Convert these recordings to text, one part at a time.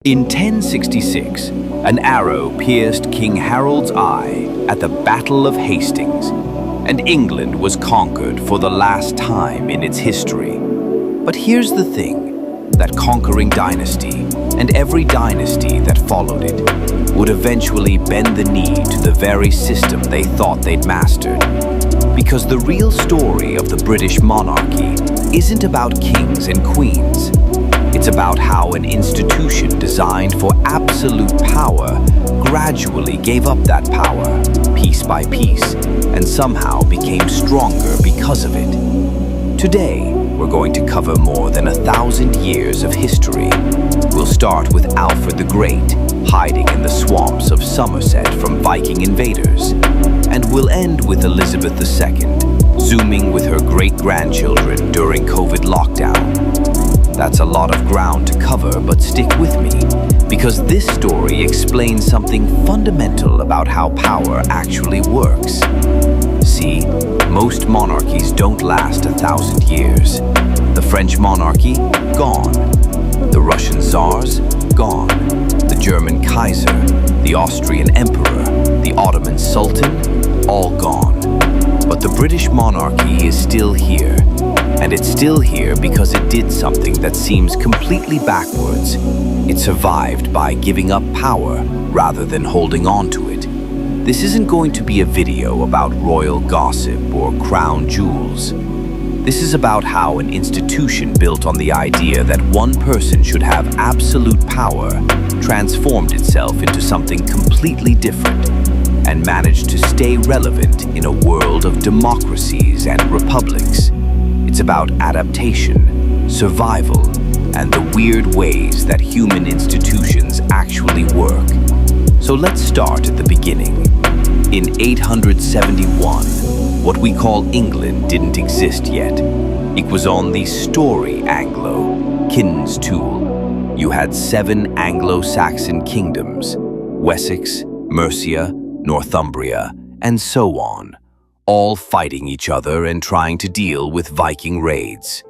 In 1066, an arrow pierced King Harold's eye at the Battle of Hastings, and England was conquered for the last time in its history. But here's the thing, that conquering dynasty, and every dynasty that followed it, would eventually bend the knee to the very system they thought they'd mastered. Because the real story of the British monarchy isn't about kings and queens. It's about how an institution designed for absolute power gradually gave up that power, piece by piece, and somehow became stronger because of it. Today, we're going to cover more than 1,000 years of history. We'll start with Alfred the Great, hiding in the swamps of Somerset from Viking invaders. And we'll end with Elizabeth II, zooming with her great-grandchildren during COVID lockdown. That's a lot of ground to cover, but stick with me, because this story explains something fundamental about how power actually works. See, most monarchies don't last 1,000 years. The French monarchy, gone. The Russian Tsars, gone. The German Kaiser, the Austrian Emperor, the Ottoman Sultan, all gone. But the British monarchy is still here. And it's still here because it did something that seems completely backwards. It survived by giving up power rather than holding on to it. This isn't going to be a video about royal gossip or crown jewels. This is about how an institution built on the idea that one person should have absolute power transformed itself into something completely different and managed to stay relevant in a world of democracies and republics. It's about adaptation, survival, and the weird ways that human institutions actually work. So let's start at the beginning. In 871, what we call England didn't exist yet. It was on the story Anglo, kin's tool. You had 7 Anglo-Saxon kingdoms, Wessex, Mercia, Northumbria, and so on, all fighting each other and trying to deal with Viking raids.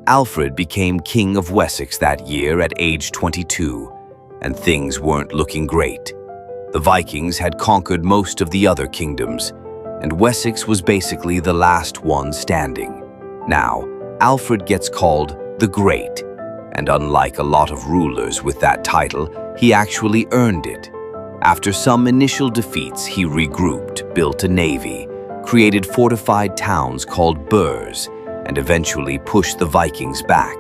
Alfred became king of Wessex that year at age 22, and things weren't looking great. The Vikings had conquered most of the other kingdoms, and Wessex was basically the last one standing. Now, Alfred gets called the Great, and unlike a lot of rulers with that title, he actually earned it. After some initial defeats, he regrouped, built a navy, created fortified towns called burhs, and eventually pushed the Vikings back.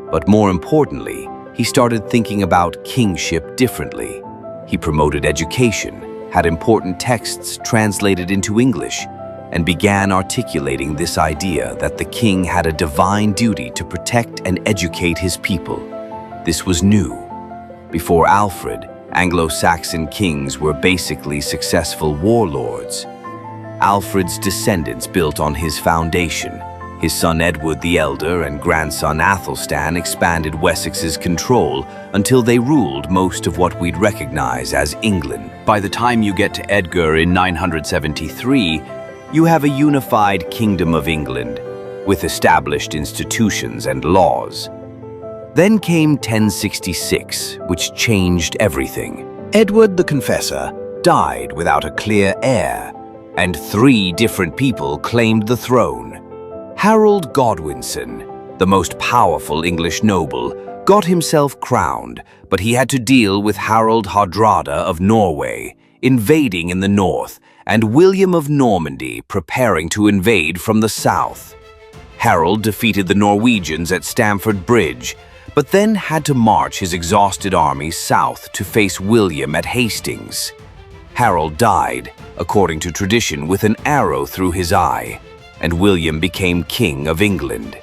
But more importantly, he started thinking about kingship differently. He promoted education, had important texts translated into English, and began articulating this idea that the king had a divine duty to protect and educate his people. This was new. Before Alfred, Anglo-Saxon kings were basically successful warlords. Alfred's descendants built on his foundation. His son Edward the Elder and grandson Athelstan expanded Wessex's control until they ruled most of what we'd recognize as England. By the time you get to Edgar in 973, you have a unified Kingdom of England, with established institutions and laws. Then came 1066, which changed everything. Edward the Confessor died without a clear heir, and 3 different people claimed the throne. Harold Godwinson, the most powerful English noble, got himself crowned, but he had to deal with Harald Hardrada of Norway, invading in the north, and William of Normandy preparing to invade from the south. Harold defeated the Norwegians at Stamford Bridge, but then had to march his exhausted army south to face William at Hastings. Harold died, according to tradition, with an arrow through his eye, and William became King of England.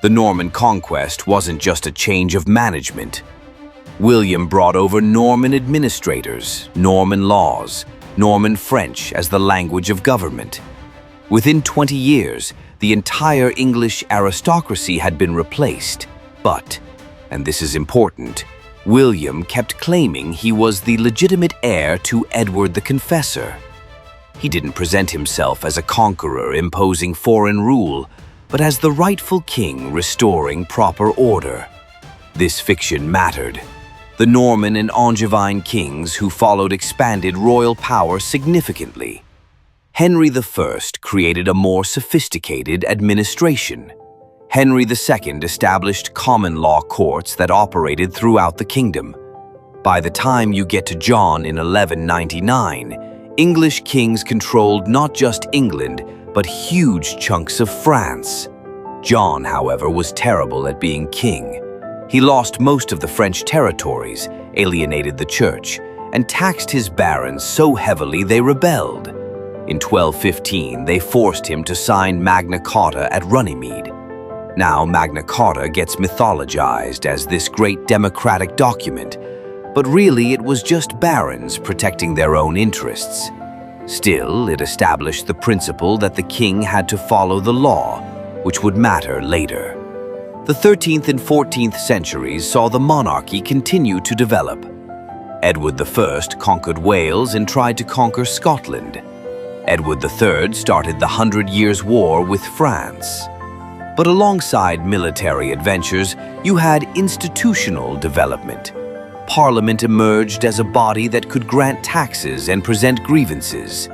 The Norman conquest wasn't just a change of management. William brought over Norman administrators, Norman laws, Norman French as the language of government. Within 20 years, the entire English aristocracy had been replaced, but, and this is important, William kept claiming he was the legitimate heir to Edward the Confessor. He didn't present himself as a conqueror imposing foreign rule, but as the rightful king restoring proper order. This fiction mattered. The Norman and Angevin kings who followed expanded royal power significantly. Henry I created a more sophisticated administration. Henry II established common law courts that operated throughout the kingdom. By the time you get to John in 1199, English kings controlled not just England, but huge chunks of France. John, however, was terrible at being king. He lost most of the French territories, alienated the church, and taxed his barons so heavily they rebelled. In 1215, they forced him to sign Magna Carta at Runnymede. Now, Magna Carta gets mythologized as this great democratic document, but really it was just barons protecting their own interests. Still, it established the principle that the king had to follow the law, which would matter later. The 13th and 14th centuries saw the monarchy continue to develop. Edward I conquered Wales and tried to conquer Scotland. Edward III started the 100 Years' War with France. But alongside military adventures, you had institutional development. Parliament emerged as a body that could grant taxes and present grievances.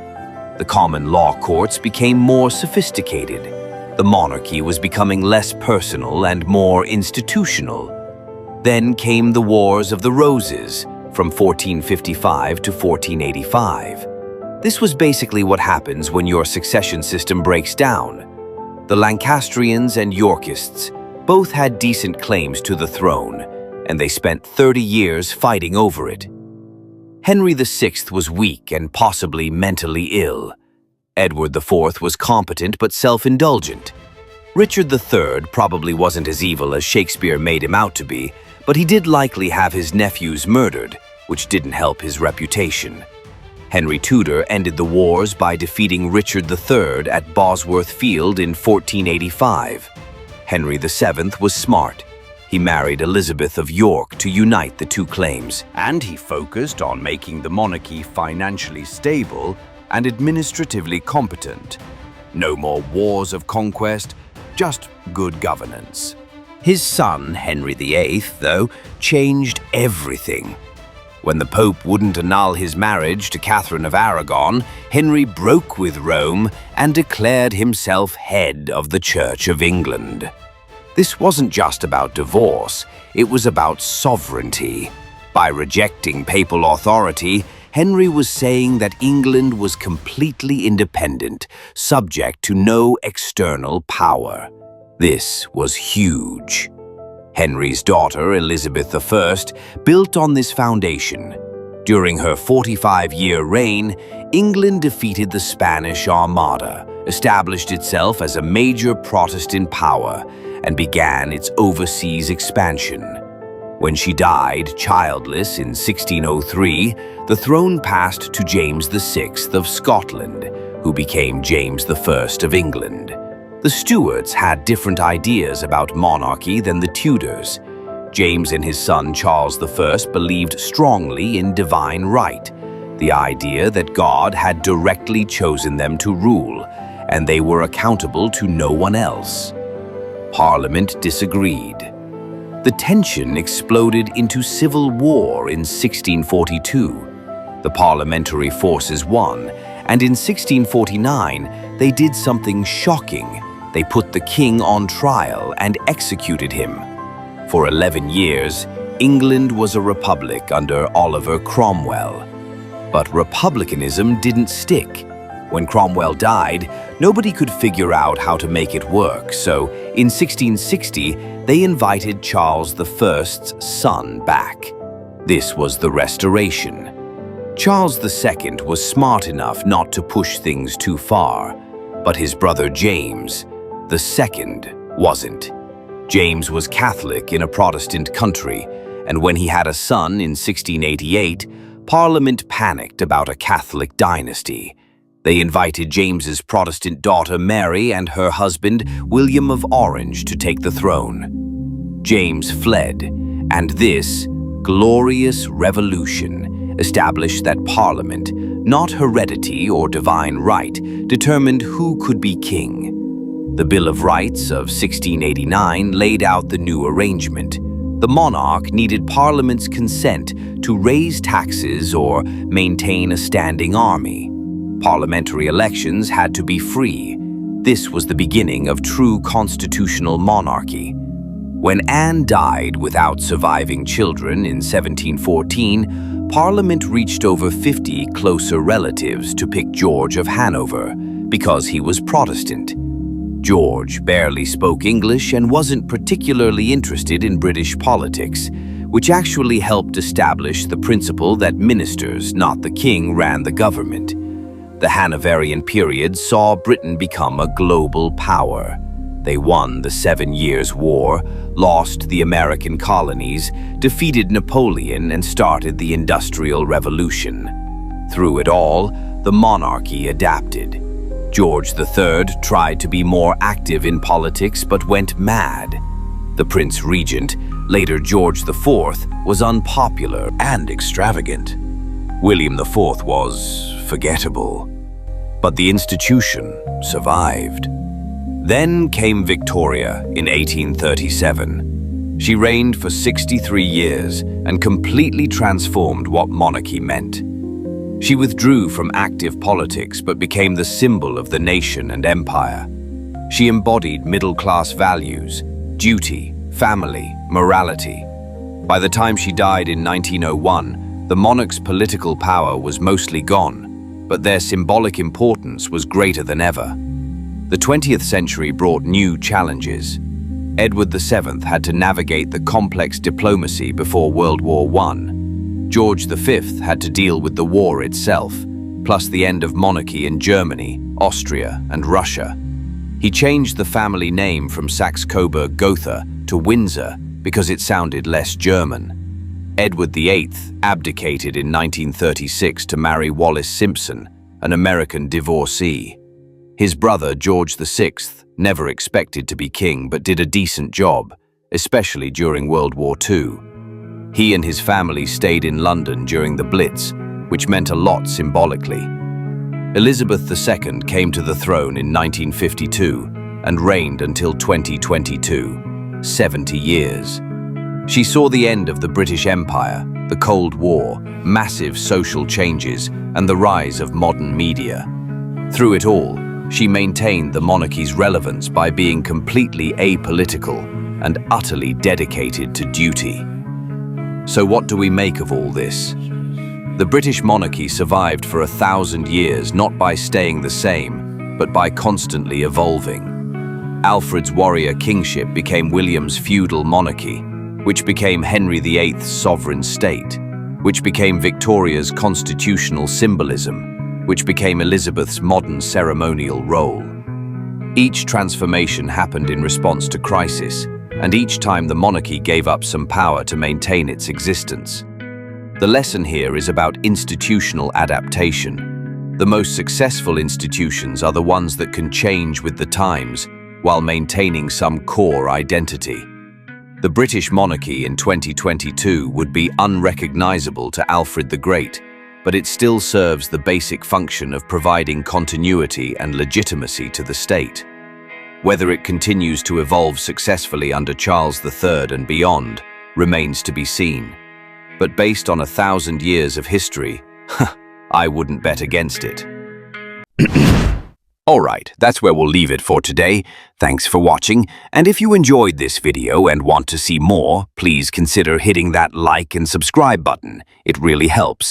The common law courts became more sophisticated. The monarchy was becoming less personal and more institutional. Then came the Wars of the Roses, from 1455 to 1485. This was basically what happens when your succession system breaks down. The Lancastrians and Yorkists both had decent claims to the throne, and they spent 30 years fighting over it. Henry VI was weak and possibly mentally ill. Edward IV was competent but self-indulgent. Richard III probably wasn't as evil as Shakespeare made him out to be, but he did likely have his nephews murdered, which didn't help his reputation. Henry Tudor ended the wars by defeating Richard III at Bosworth Field in 1485. Henry VII was smart. He married Elizabeth of York to unite the two claims, and he focused on making the monarchy financially stable and administratively competent. No more wars of conquest, just good governance. His son, Henry VIII, though, changed everything. When the Pope wouldn't annul his marriage to Catherine of Aragon, Henry broke with Rome and declared himself head of the Church of England. This wasn't just about divorce, it was about sovereignty. By rejecting papal authority, Henry was saying that England was completely independent, subject to no external power. This was huge. Henry's daughter, Elizabeth I, built on this foundation. During her 45-year reign, England defeated the Spanish Armada, established itself as a major Protestant power, and began its overseas expansion. When she died childless in 1603, the throne passed to James VI of Scotland, who became James I of England. The Stuarts had different ideas about monarchy than the Tudors. James and his son Charles I believed strongly in divine right, the idea that God had directly chosen them to rule, and they were accountable to no one else. Parliament disagreed. The tension exploded into civil war in 1642. The parliamentary forces won, and in 1649 they did something shocking. They put the king on trial and executed him. For 11 years, England was a republic under Oliver Cromwell. But republicanism didn't stick. When Cromwell died, nobody could figure out how to make it work, so in 1660, they invited Charles I's son back. This was the Restoration. Charles II was smart enough not to push things too far, but his brother James II wasn't. James was Catholic in a Protestant country, and when he had a son in 1688, Parliament panicked about a Catholic dynasty. They invited James's Protestant daughter Mary and her husband William of Orange to take the throne. James fled, and this glorious revolution established that Parliament, not heredity or divine right, determined who could be king. The Bill of Rights of 1689 laid out the new arrangement. The monarch needed Parliament's consent to raise taxes or maintain a standing army. Parliamentary elections had to be free. This was the beginning of true constitutional monarchy. When Anne died without surviving children in 1714, Parliament reached over 50 closer relatives to pick George of Hanover because he was Protestant. George barely spoke English and wasn't particularly interested in British politics, which actually helped establish the principle that ministers, not the king, ran the government. The Hanoverian period saw Britain become a global power. They won the 7 Years' War, lost the American colonies, defeated Napoleon, and started the Industrial Revolution. Through it all, the monarchy adapted. George III tried to be more active in politics but went mad. The Prince Regent, later George IV, was unpopular and extravagant. William IV was forgettable. But the institution survived. Then came Victoria in 1837. She reigned for 63 years and completely transformed what monarchy meant. She withdrew from active politics but became the symbol of the nation and empire. She embodied middle-class values, duty, family, morality. By the time she died in 1901, the monarch's political power was mostly gone, but their symbolic importance was greater than ever. The 20th century brought new challenges. Edward VII had to navigate the complex diplomacy before World War I. George V had to deal with the war itself, plus the end of monarchy in Germany, Austria, and Russia. He changed the family name from Saxe-Coburg-Gotha to Windsor because it sounded less German. Edward VIII abdicated in 1936 to marry Wallis Simpson, an American divorcee. His brother, George VI, never expected to be king but did a decent job, especially during World War II. He and his family stayed in London during the Blitz, which meant a lot symbolically. Elizabeth II came to the throne in 1952 and reigned until 2022, 70 years. She saw the end of the British Empire, the Cold War, massive social changes, and the rise of modern media. Through it all, she maintained the monarchy's relevance by being completely apolitical and utterly dedicated to duty. So what do we make of all this? The British monarchy survived for 1,000 years not by staying the same, but by constantly evolving. Alfred's warrior kingship became William's feudal monarchy, which became Henry VIII's sovereign state, which became Victoria's constitutional symbolism, which became Elizabeth's modern ceremonial role. Each transformation happened in response to crisis, and each time the monarchy gave up some power to maintain its existence. The lesson here is about institutional adaptation. The most successful institutions are the ones that can change with the times while maintaining some core identity. The British monarchy in 2022 would be unrecognizable to Alfred the Great, but it still serves the basic function of providing continuity and legitimacy to the state. Whether it continues to evolve successfully under Charles III and beyond remains to be seen. But based on 1,000 years of history, I wouldn't bet against it. Alright, that's where we'll leave it for today. Thanks for watching, and if you enjoyed this video and want to see more, please consider hitting that like and subscribe button. It really helps.